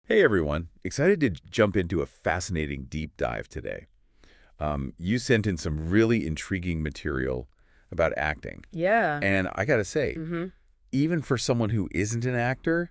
Hey everyone, excited to jump into a fascinating deep dive today. You sent in some really intriguing material about acting. Yeah. And I gotta say, Mm-hmm. even for someone who isn't an actor,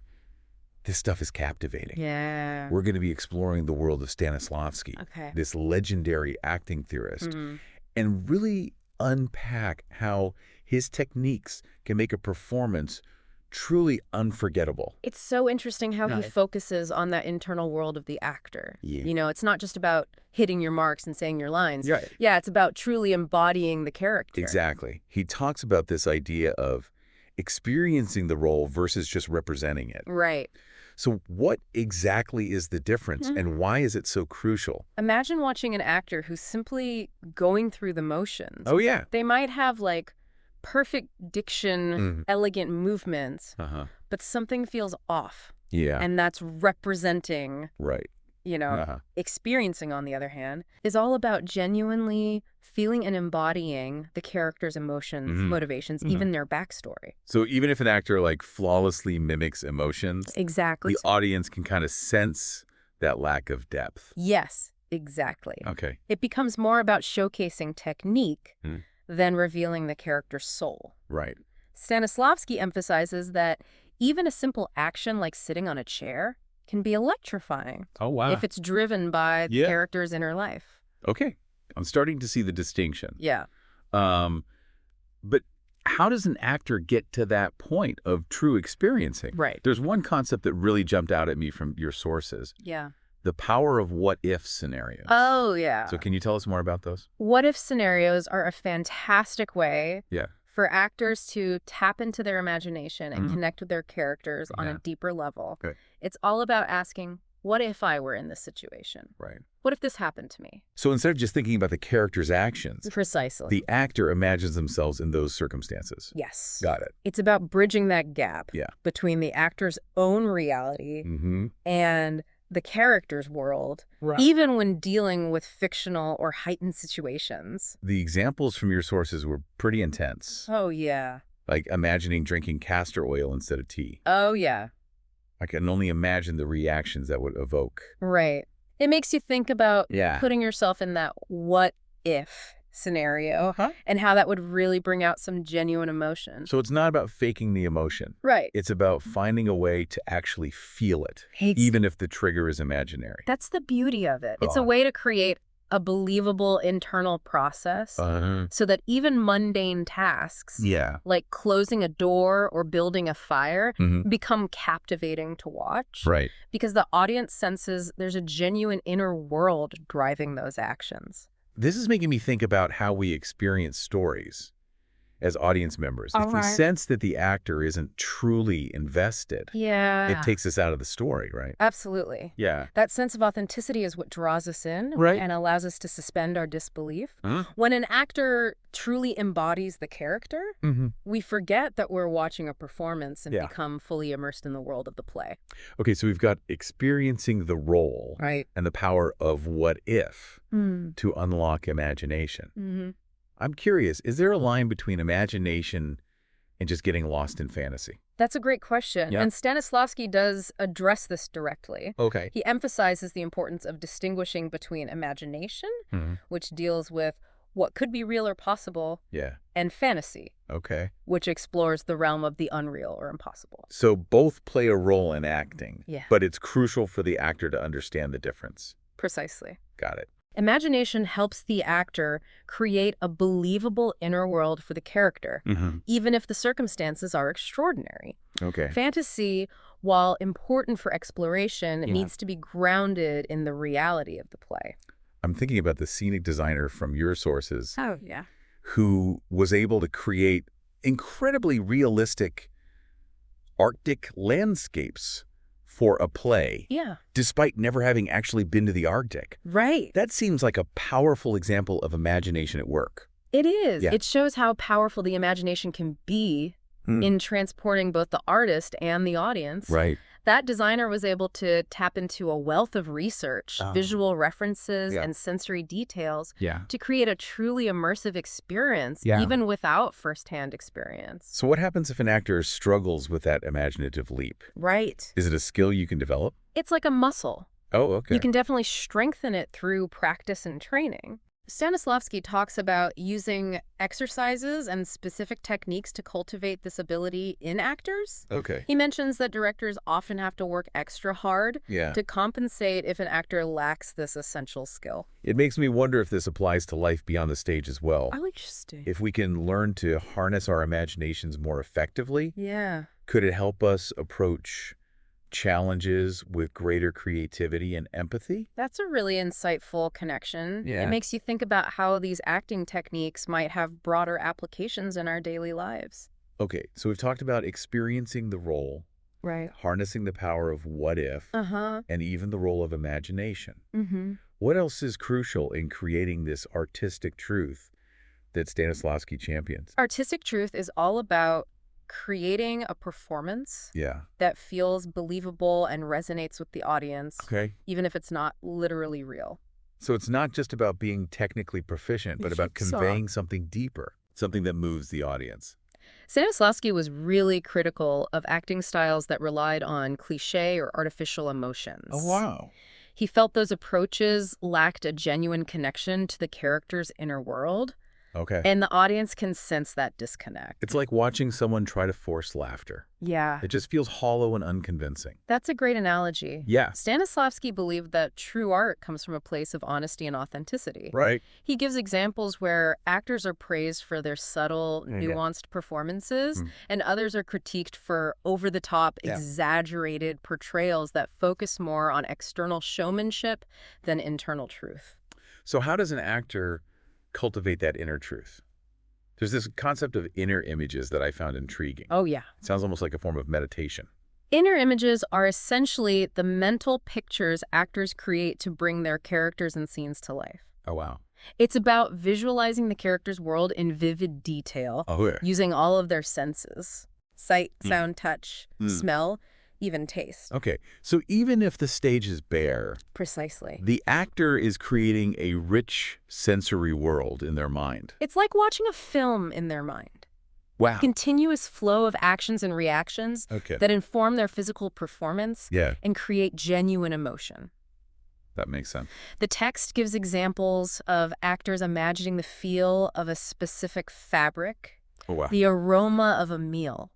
this stuff is captivating. Yeah. We're going to be exploring the world of Stanislavski, Okay. this legendary acting theorist, Mm-hmm. and really unpack how his techniques can make a performance truly unforgettable. It's so interesting how he Right. focuses on that internal world of the actor. Yeah. You know, it's not just about hitting your marks and saying your lines. Yeah. Yeah, it's about truly embodying the character. Exactly. He talks about this idea of experiencing the role versus just representing it. Right. So what exactly is the difference Mhm. and why is it so crucial? Imagine watching an actor who's simply going through the motions. Oh, yeah. They might have, like, perfect diction, Mhm. elegant movements, Uh-huh. but something feels off. Yeah. And that's representing, Right. Uh-huh. experiencing, on the other hand, is all about genuinely feeling and embodying the character's emotions, Mhm. motivations, even their backstory. So even if an actor like flawlessly mimics emotions, Exactly. the audience can kind of sense that lack of depth. Yes, exactly. Okay. It becomes more about showcasing technique Hmm. than revealing the character's soul. Right. Stanislavski emphasizes that even a simple action like sitting on a chair can be electrifying Oh, wow. if it's driven by the Yeah. character's inner life. Okay. I'm starting to see the distinction. Yeah. But how does an actor get to that point of true experiencing? Right. There's one concept that really jumped out at me from your sources, Yeah. the power of what-if scenarios. Oh, yeah. So can you tell us more about those? What-if scenarios are a fantastic way Yeah. for actors to tap into their imagination and connect with their characters on Yeah. a deeper level. Okay. It's all about asking, what if I were in this situation? Right. What if this happened to me? So instead of just thinking about the character's actions, Precisely. the actor imagines themselves in those circumstances. Yes. Got it. It's about bridging that gap Yeah. between the actor's own reality and the character's world, Right. even when dealing with fictional or heightened situations. The examples from your sources were pretty intense, Oh, yeah. like imagining drinking castor oil instead of tea. Oh, yeah. I can only imagine the reactions that would evoke. Right. It makes you think about Yeah. putting yourself in that what-if scenario and how that would really bring out some genuine emotion. So it's not about faking the emotion. Right. It's about finding a way to actually feel it, even if the trigger is imaginary. That's the beauty of it. It's a Oh. way to create a believable internal process so that even mundane tasks Yeah. like closing a door or building a fire Mhm. become captivating to watch Right. because the audience senses there's a genuine inner world driving those actions. This is making me think about how we experience stories as audience members. If we Alright. sense that the actor isn't truly invested, Yeah. it takes us out of the story, right? Absolutely. Yeah. That sense of authenticity is what draws us in Right. and allows us to suspend our disbelief. Huh? When an actor truly embodies the character, we forget that we're watching a performance and Yeah. become fully immersed in the world of the play. Okay, so we've got experiencing the role Right. and the power of what if to unlock imagination. Mm-hmm. I'm curious, is there a line between imagination and just getting lost in fantasy? That's a great question. Yeah. And Stanislavski does address this directly. Okay. He emphasizes the importance of distinguishing between imagination, which deals with what could be real or possible, Yeah. and fantasy, Okay. which explores the realm of the unreal or impossible. So both play a role in acting, Yeah. but it's crucial for the actor to understand the difference. Precisely. Got it. Imagination helps the actor create a believable inner world for the character, even if the circumstances are extraordinary. Okay. Fantasy, while important for exploration, needs to be grounded in the reality of the play. I'm thinking about the scenic designer from your sources Oh, yeah. who was able to create incredibly realistic Arctic landscapes for a play, Yeah. despite never having actually been to the Arctic. Right. That seems like a powerful example of imagination at work. It is. Yeah. It shows how powerful the imagination can be in transporting both the artist and the audience. Right. That designer was able to tap into a wealth of research, visual references, and sensory details to create a truly immersive experience, even without firsthand experience. So what happens if an actor struggles with that imaginative leap? Right. Is it a skill you can develop? It's like a muscle. Oh, okay. You can definitely strengthen it through practice and training. Stanislavski talks about using exercises and specific techniques to cultivate this ability in actors. Okay. He mentions that directors often have to work extra hard to compensate if an actor lacks this essential skill. It makes me wonder if this applies to life beyond the stage as well. Oh, interesting. If we can learn to harness our imaginations more effectively, could it help us approach challenges with greater creativity and empathy? That's a really insightful connection. Yeah. It makes you think about how these acting techniques might have broader applications in our daily lives. Okay, so we've talked about experiencing the role, Right. harnessing the power of what if, and even the role of imagination. What else is crucial in creating this artistic truth that Stanislavski champions? Artistic truth is all about creating a performance that feels believable and resonates with the audience, even if it's not literally real. So it's not just about being technically proficient, but about conveying something deeper, something that moves the audience. Stanislavski was really critical of acting styles that relied on cliché or artificial emotions. Oh, wow. He felt those approaches lacked a genuine connection to the character's inner world. Okay. And the audience can sense that disconnect. It's like watching someone try to force laughter. Yeah. It just feels hollow and unconvincing. That's a great analogy. Yeah. Stanislavski believed that true art comes from a place of honesty and authenticity. Right. He gives examples where actors are praised for their subtle, nuanced performances, and others are critiqued for over-the-top, exaggerated portrayals that focus more on external showmanship than internal truth. So how does an actor cultivate that inner truth? There's this concept of inner images that I found intriguing. Oh, yeah. It sounds almost like a form of meditation. Inner images are essentially the mental pictures actors create to bring their characters and scenes to life. Oh, wow. It's about visualizing the character's world in vivid detail, using all of their senses: sight, sound, touch, smell, even taste. Okay, so even if the stage is bare, Precisely. the actor is creating a rich sensory world in their mind. It's like watching a film in their mind. Wow. Continuous flow of actions and reactions that inform their physical performance and create genuine emotion. That makes sense. The text gives examples of actors imagining the feel of a specific fabric, the aroma of a meal.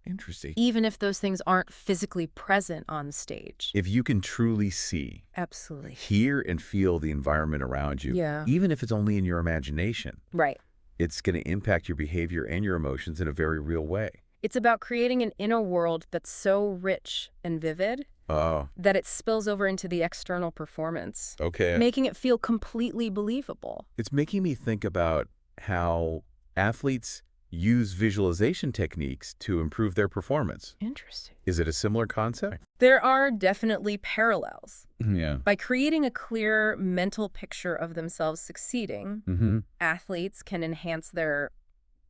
Interesting. Even if those things aren't physically present on stage. If you can truly see, Absolutely. hear and feel the environment around you, even if it's only in your imagination, Right. it's going to impact your behavior and your emotions in a very real way. It's about creating an inner world that's so rich and vivid that it spills over into the external performance, making it feel completely believable. It's making me think about how athletes use visualization techniques to improve their performance. Interesting. Is it a similar concept? There are definitely parallels. Yeah. By creating a clear mental picture of themselves succeeding, athletes can enhance their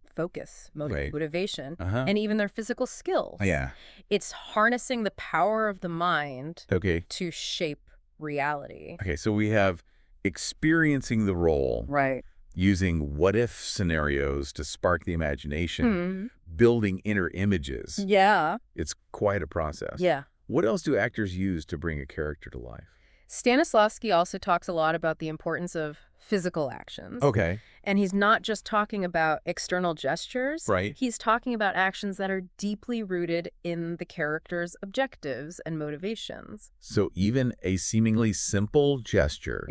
focus, motivation, and even their physical skills. Yeah. It's harnessing the power of the mind to shape reality. Okay, so we have experiencing the role. Right. Using what-if scenarios to spark the imagination, building inner images. Yeah. It's quite a process. Yeah. What else do actors use to bring a character to life? Stanislavski also talks a lot about the importance of physical actions. Okay. And he's not just talking about external gestures. Right. He's talking about actions that are deeply rooted in the character's objectives and motivations. So even a seemingly simple gesture,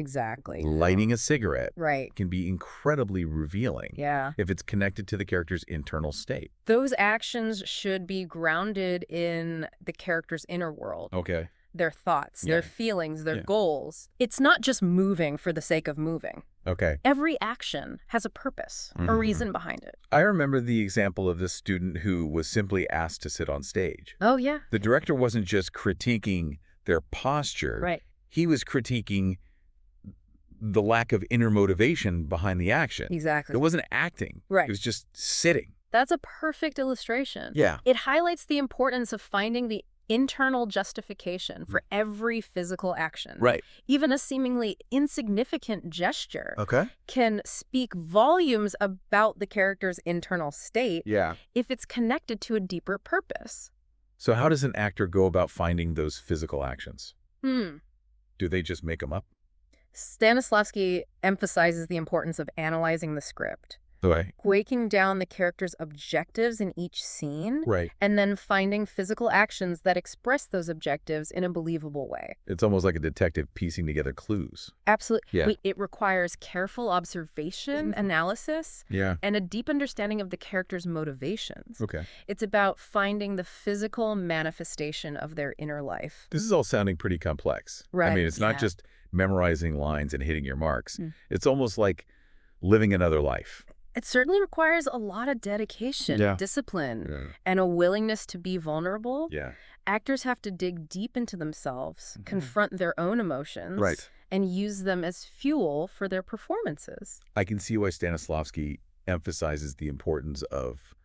lighting a cigarette, can be incredibly revealing if it's connected to the character's internal state. Those actions should be grounded in the character's inner world. Okay. Their thoughts, their feelings, their goals. It's not just moving for the sake of moving. Okay. Every action has a purpose, a reason behind it. I remember the example of this student who was simply asked to sit on stage. Oh, yeah. The director wasn't just critiquing their posture. Right. He was critiquing the lack of inner motivation behind the action. Exactly. It wasn't acting. Right. It was just sitting. That's a perfect illustration. Yeah. It highlights the importance of finding the internal justification for every physical action. Right. Even a seemingly insignificant gesture Okay. can speak volumes about the character's internal state if it's connected to a deeper purpose. So how does an actor go about finding those physical actions? Do they just make them up? Stanislavski emphasizes the importance of analyzing the script, breaking down the character's objectives in each scene, and then finding physical actions that express those objectives in a believable way. It's almost like a detective piecing together clues. Absolutely. It requires careful observation, analysis, and a deep understanding of the character's motivations. It's about finding the physical manifestation of their inner life. This is all sounding pretty complex. I mean, it's not just memorizing lines and hitting your marks. It's almost like living another life. It certainly requires a lot of dedication, discipline, and a willingness to be vulnerable. Actors have to dig deep into themselves, confront their own emotions, and use them as fuel for their performances. I can see why Stanislavski emphasizes the importance of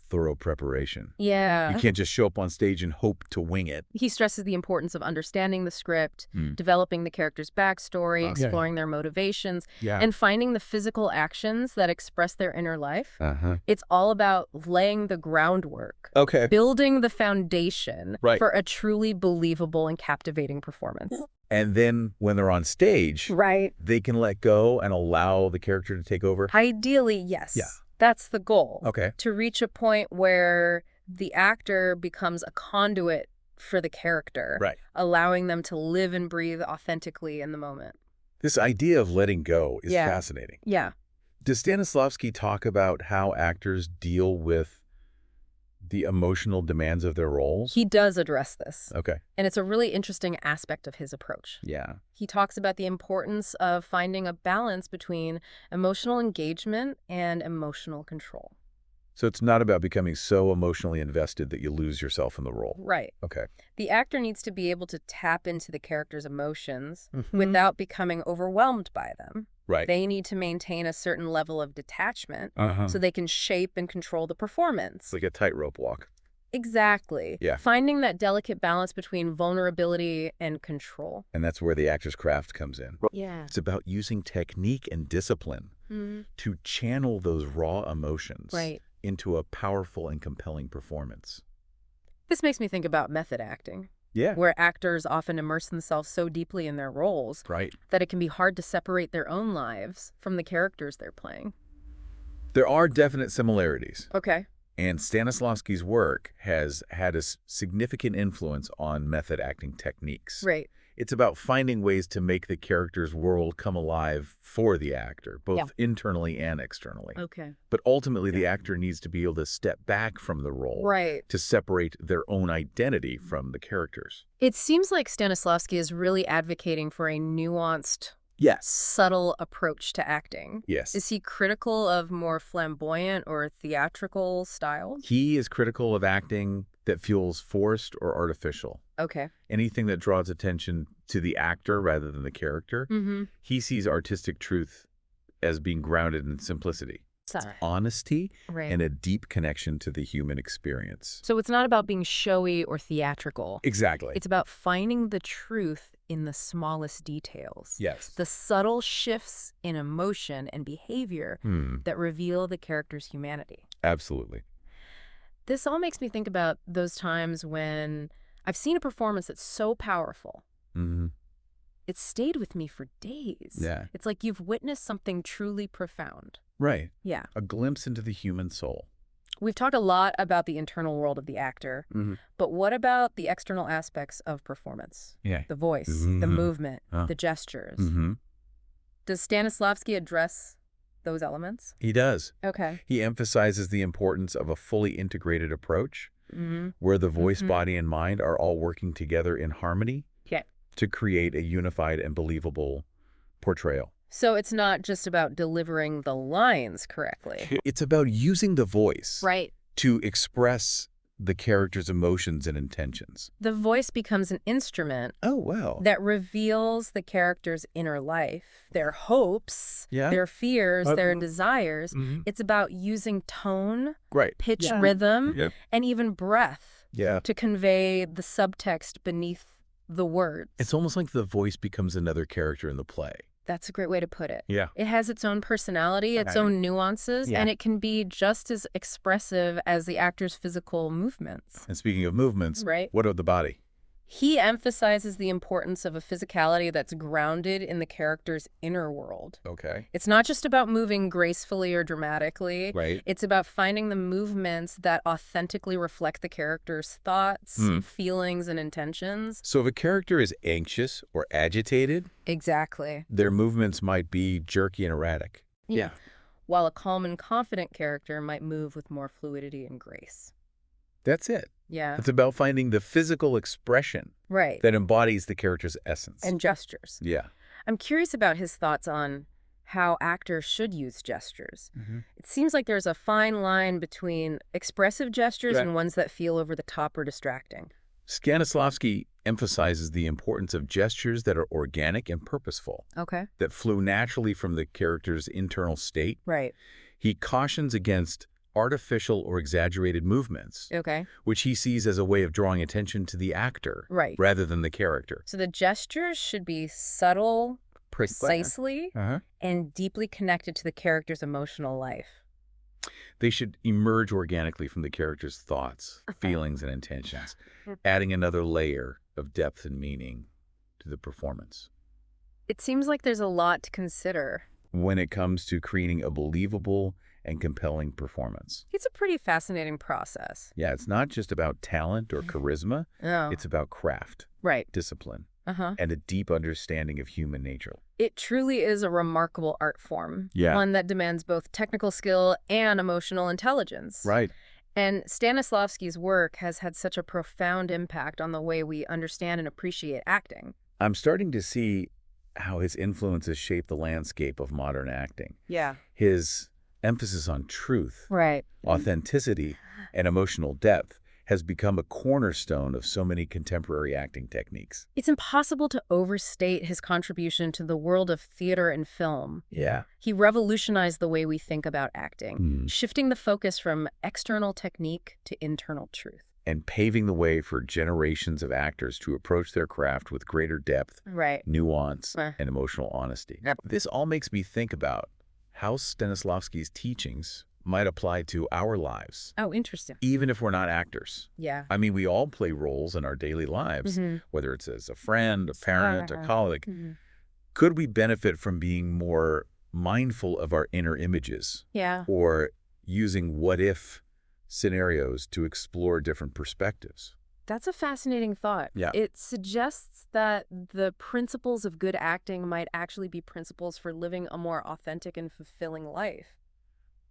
thorough preparation. You can't just show up on stage and hope to wing it. He stresses the importance of understanding the script, developing the character's backstory, exploring their motivations, and finding the physical actions that express their inner life. It's all about laying the groundwork, building the foundation for a truly believable and captivating performance. And then when they're on stage, they can let go and allow the character to take over? Ideally, yes. That's the goal. To reach a point where the actor becomes a conduit for the character, allowing them to live and breathe authentically in the moment. This idea of letting go is fascinating. Does Stanislavski talk about how actors deal with the emotional demands of their roles? He does address this. And it's a really interesting aspect of his approach. He talks about the importance of finding a balance between emotional engagement and emotional control. So it's not about becoming so emotionally invested that you lose yourself in the role. The actor needs to be able to tap into the character's emotions without becoming overwhelmed by them. They need to maintain a certain level of detachment so they can shape and control the performance. It's like a tightrope walk. Exactly. Finding that delicate balance between vulnerability and control. And that's where the actor's craft comes in. It's about using technique and discipline to channel those raw emotions into a powerful and compelling performance. This makes me think about method acting. Where actors often immerse themselves so deeply in their roles that it can be hard to separate their own lives from the characters they're playing. There are definite similarities. And Stanislavski's work has had a significant influence on method acting techniques. It's about finding ways to make the character's world come alive for the actor, both internally and externally. But ultimately, the actor needs to be able to step back from the role to separate their own identity from the characters. It seems like Stanislavski is really advocating for a nuanced, subtle approach to acting. Is he critical of more flamboyant or theatrical styles? He is critical of acting that feels forced or artificial. Anything that draws attention to the actor rather than the character. He sees artistic truth as being grounded in simplicity, honesty, and a deep connection to the human experience. So it's not about being showy or theatrical. Exactly. It's about finding the truth in the smallest details. The subtle shifts in emotion and behavior that reveal the character's humanity. Absolutely. This all makes me think about those times when I've seen a performance that's so powerful. It stayed with me for days. It's like you've witnessed something truly profound. A glimpse into the human soul. We've talked a lot about the internal world of the actor, but what about the external aspects of performance? The voice, the movement, the gestures. Does Stanislavski address those elements? He does. He emphasizes the importance of a fully integrated approach where the voice, body, and mind are all working together in harmony to create a unified and believable portrayal. So it's not just about delivering the lines correctly. It's about using the voice to express the character's emotions and intentions. The voice becomes an instrument that reveals the character's inner life, their hopes, their fears, their desires. It's about using tone, pitch, rhythm, and even breath to convey the subtext beneath the words. It's almost like the voice becomes another character in the play. That's a great way to put it. Yeah. It has its own personality, its own nuances, and it can be just as expressive as the actor's physical movements. And speaking of movements, what of the body? He emphasizes the importance of a physicality that's grounded in the character's inner world. Okay. It's not just about moving gracefully or dramatically. Right. It's about finding the movements that authentically reflect the character's thoughts, feelings, and intentions. So if a character is anxious or agitated, exactly, their movements might be jerky and erratic. Yeah. While a calm and confident character might move with more fluidity and grace. That's it. Yeah. It's about finding the physical expression that embodies the character's essence. And gestures. Yeah. I'm curious about his thoughts on how actors should use gestures. It seems like there's a fine line between expressive gestures and ones that feel over the top or distracting. Stanislavski emphasizes the importance of gestures that are organic and purposeful. Okay. That flow naturally from the character's internal state. Right. He cautions against artificial or exaggerated movements, which he sees as a way of drawing attention to the actor rather than the character. So the gestures should be subtle, precisely, and deeply connected to the character's emotional life. They should emerge organically from the character's thoughts, feelings, and intentions, adding another layer of depth and meaning to the performance. It seems like there's a lot to consider when it comes to creating a believable and compelling performance. It's a pretty fascinating process. Yeah, it's not just about talent or charisma. It's about craft, discipline, and a deep understanding of human nature. It truly is a remarkable art form, one that demands both technical skill and emotional intelligence. Right. And Stanislavski's work has had such a profound impact on the way we understand and appreciate acting. I'm starting to see how his influences shape the landscape of modern acting. Yeah. His emphasis on truth, authenticity, and emotional depth has become a cornerstone of so many contemporary acting techniques. It's impossible to overstate his contribution to the world of theater and film. Yeah. He revolutionized the way we think about acting, shifting the focus from external technique to internal truth. And paving the way for generations of actors to approach their craft with greater depth, nuance, and emotional honesty. This all makes me think about how Stanislavski's teachings might apply to our lives. Oh, interesting. Even if we're not actors. Yeah. I mean, we all play roles in our daily lives, whether it's as a friend, a parent, a colleague. Could we benefit from being more mindful of our inner images? Yeah. Or using what-if scenarios to explore different perspectives? That's a fascinating thought. Yeah. It suggests that the principles of good acting might actually be principles for living a more authentic and fulfilling life.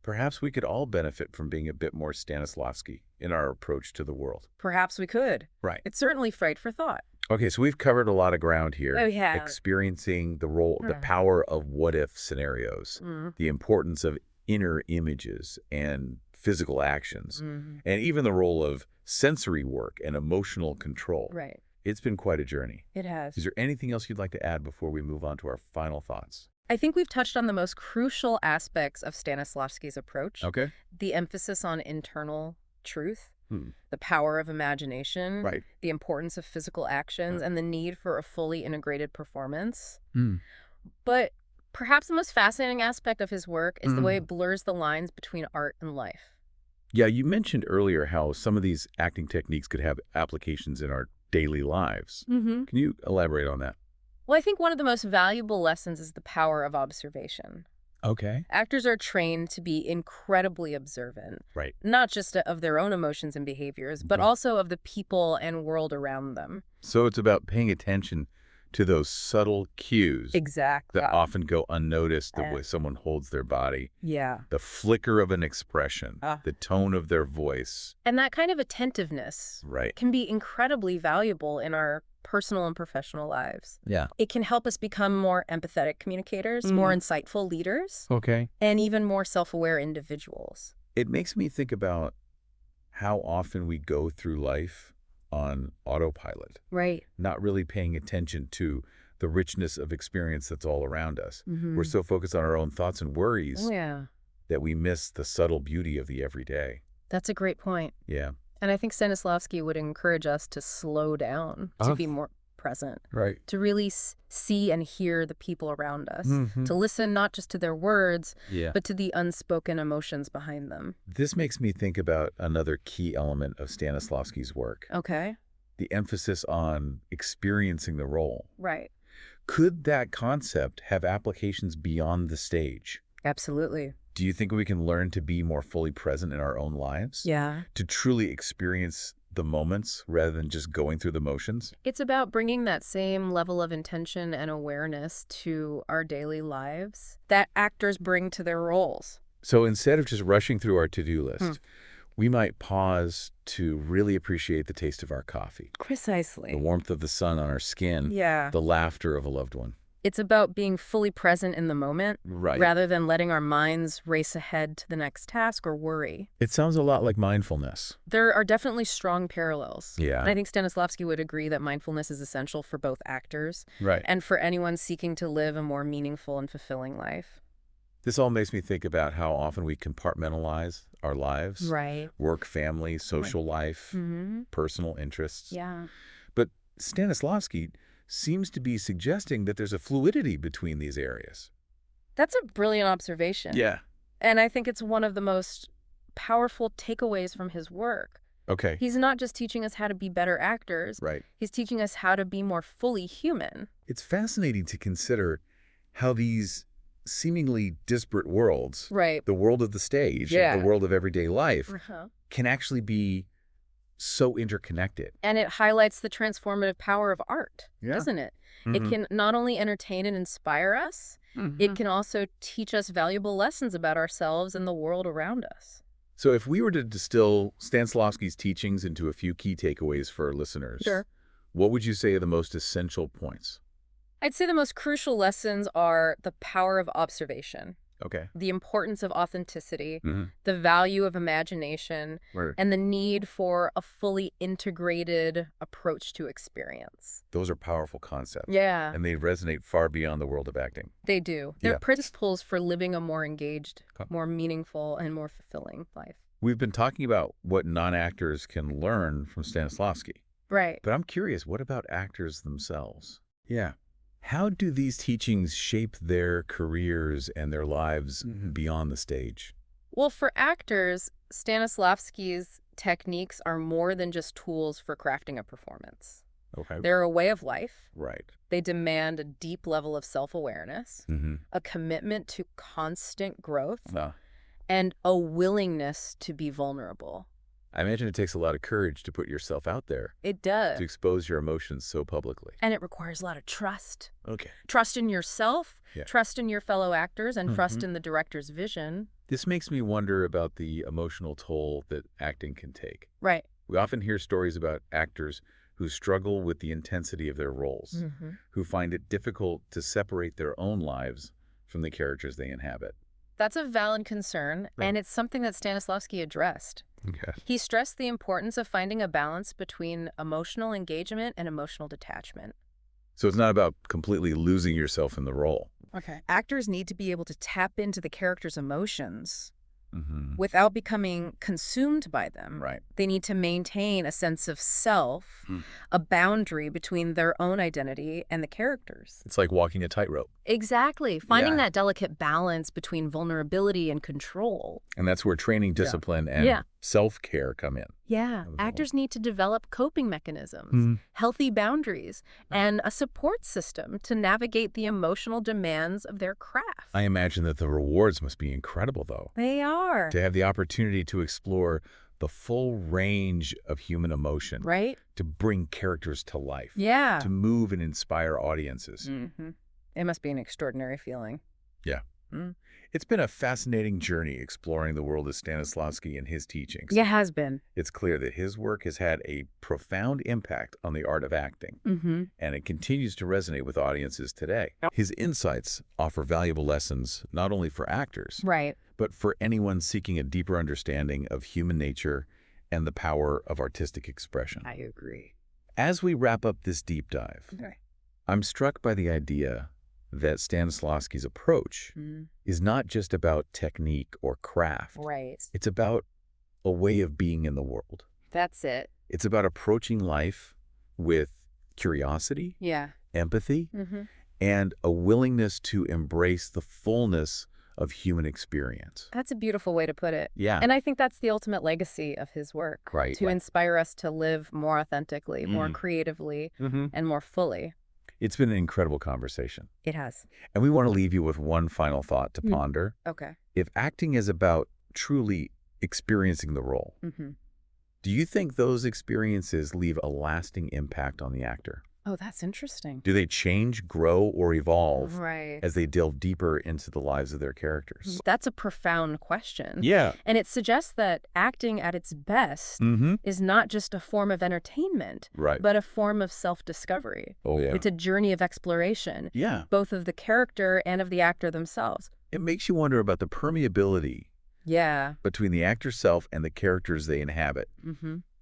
Perhaps we could all benefit from being a bit more Stanislavski in our approach to the world. Perhaps we could. Right. It's certainly food for thought. Okay, so we've covered a lot of ground here. Oh, yeah. Experiencing the power of what-if scenarios, the importance of inner images and physical actions, and even the role of sensory work and emotional control. Right. It's been quite a journey. It has. Is there anything else you'd like to add before we move on to our final thoughts? I think we've touched on the most crucial aspects of Stanislavski's approach. Okay. The emphasis on internal truth, the power of imagination, the importance of physical actions, and the need for a fully integrated performance. But perhaps the most fascinating aspect of his work is the way it blurs the lines between art and life. Yeah, you mentioned earlier how some of these acting techniques could have applications in our daily lives. Can you elaborate on that? Well, I think one of the most valuable lessons is the power of observation. Okay. Actors are trained to be incredibly observant. Right. Not just of their own emotions and behaviors, but also of the people and world around them. So it's about paying attention to those subtle cues Exactly. that often go unnoticed, the way someone holds their body, Yeah. the flicker of an expression, the tone of their voice. And that kind of attentiveness can be incredibly valuable in our personal and professional lives. Yeah. It can help us become more empathetic communicators, more insightful leaders, Okay. and even more self-aware individuals. It makes me think about how often we go through life on autopilot. Right. Not really paying attention to the richness of experience that's all around us. We're so focused on our own thoughts and worries Oh, yeah. that we miss the subtle beauty of the everyday. That's a great point. Yeah. And I think Stanislavski would encourage us to slow down, to be more present, to really see and hear the people around us, to listen not just to their words, but to the unspoken emotions behind them. This makes me think about another key element of Stanislavski's work. Okay. The emphasis on experiencing the role. Right. Could that concept have applications beyond the stage? Absolutely. Do you think we can learn to be more fully present in our own lives? Yeah. To truly experience the moments rather than just going through the motions? It's about bringing that same level of intention and awareness to our daily lives that actors bring to their roles. So instead of just rushing through our to-do list, we might pause to really appreciate the taste of our coffee. Precisely. The warmth of the sun on our skin. Yeah. The laughter of a loved one. It's about being fully present in the moment, rather than letting our minds race ahead to the next task or worry. It sounds a lot like mindfulness. There are definitely strong parallels. Yeah. And I think Stanislavski would agree that mindfulness is essential for both actors and for anyone seeking to live a more meaningful and fulfilling life. This all makes me think about how often we compartmentalize our lives. Right. Work, family, social life, personal interests. Yeah. But Stanislavski seems to be suggesting that there's a fluidity between these areas. That's a brilliant observation. Yeah. And I think it's one of the most powerful takeaways from his work. Okay. He's not just teaching us how to be better actors. Right. He's teaching us how to be more fully human. It's fascinating to consider how these seemingly disparate worlds, the world of the stage, the world of everyday life, can actually be so interconnected. And it highlights the transformative power of art, doesn't it? It can not only entertain and inspire us, it can also teach us valuable lessons about ourselves and the world around us. So if we were to distill Stanislavski's teachings into a few key takeaways for our listeners, what would you say are the most essential points? I'd say the most crucial lessons are the power of observation. Okay. The importance of authenticity, the value of imagination, and the need for a fully integrated approach to experience. Those are powerful concepts. Yeah. And they resonate far beyond the world of acting. They do. They're principles for living a more engaged, more meaningful, and more fulfilling life. We've been talking about what non-actors can learn from Stanislavski. Right. But I'm curious, what about actors themselves? Yeah. How do these teachings shape their careers and their lives beyond the stage? Well, for actors, Stanislavski's techniques are more than just tools for crafting a performance. Okay. They're a way of life. Right. They demand a deep level of self-awareness, a commitment to constant growth, and a willingness to be vulnerable. I imagine it takes a lot of courage to put yourself out there. It does. To expose your emotions so publicly. And it requires a lot of trust. Okay. Trust in yourself, trust in your fellow actors, and trust in the director's vision. This makes me wonder about the emotional toll that acting can take. Right. We often hear stories about actors who struggle with the intensity of their roles, who find it difficult to separate their own lives from the characters they inhabit. That's a valid concern, and it's something that Stanislavski addressed. Okay. He stressed the importance of finding a balance between emotional engagement and emotional detachment. So it's not about completely losing yourself in the role. Okay. Actors need to be able to tap into the character's emotions without becoming consumed by them. Right. They need to maintain a sense of self, a boundary between their own identity and the characters. It's like walking a tightrope. Exactly. Finding that delicate balance between vulnerability and control. And that's where training, discipline, and self-care come in. Yeah. Actors need to develop coping mechanisms, healthy boundaries, and a support system to navigate the emotional demands of their craft. I imagine that the rewards must be incredible, though. They are. To have the opportunity to explore the full range of human emotion. Right. To bring characters to life. Yeah. To move and inspire audiences. It must be an extraordinary feeling. Yeah. It's been a fascinating journey exploring the world of Stanislavski and his teachings. Yeah, it has been. It's clear that his work has had a profound impact on the art of acting, and it continues to resonate with audiences today. His insights offer valuable lessons not only for actors, but for anyone seeking a deeper understanding of human nature and the power of artistic expression. I agree. As we wrap up this deep dive, I'm struck by the idea that Stanislavski's approach is not just about technique or craft. Right. It's about a way of being in the world. That's it. It's about approaching life with curiosity, empathy, and a willingness to embrace the fullness of human experience. That's a beautiful way to put it. Yeah. And I think that's the ultimate legacy of his work. Right. To inspire us to live more authentically, more creatively, and more fully. It's been an incredible conversation. It has. And we want to leave you with one final thought to ponder. Okay. If acting is about truly experiencing the role, do you think those experiences leave a lasting impact on the actor? Oh, that's interesting. Do they change, grow, or evolve right. as they delve deeper into the lives of their characters? That's a profound question. Yeah. And it suggests that acting at its best is not just a form of entertainment, but a form of self-discovery. Oh, yeah. It's a journey of exploration, both of the character and of the actor themselves. It makes you wonder about the permeability between the actor's self and the characters they inhabit.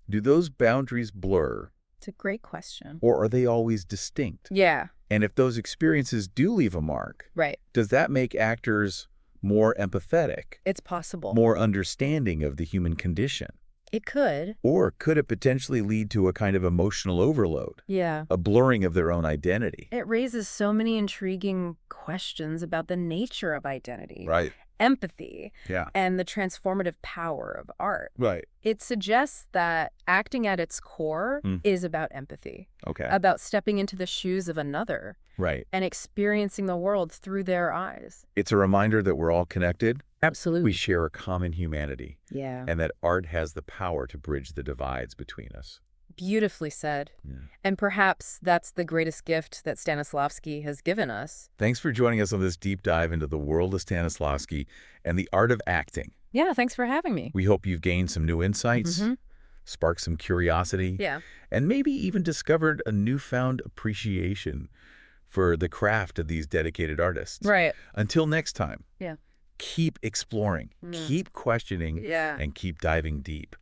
Do those boundaries blur? It's a great question. Or are they always distinct? Yeah. And if those experiences do leave a mark, does that make actors more empathetic? It's possible. More understanding of the human condition? It could. Or could it potentially lead to a kind of emotional overload? Yeah. A blurring of their own identity? It raises so many intriguing questions about the nature of identity. Right. Empathy and the transformative power of art. Right. It suggests that acting at its core is about empathy. Okay. About stepping into the shoes of another. Right. And experiencing the world through their eyes. It's a reminder that we're all connected. Absolutely. We share a common humanity. Yeah. And that art has the power to bridge the divides between us. Beautifully said. Yeah. And perhaps that's the greatest gift that Stanislavski has given us. Thanks for joining us on this deep dive into the world of Stanislavski and the art of acting. Yeah, thanks for having me. We hope you've gained some new insights, sparked some curiosity, and maybe even discovered a newfound appreciation for the craft of these dedicated artists. Right. Until next time, keep exploring, keep questioning, and keep diving deep.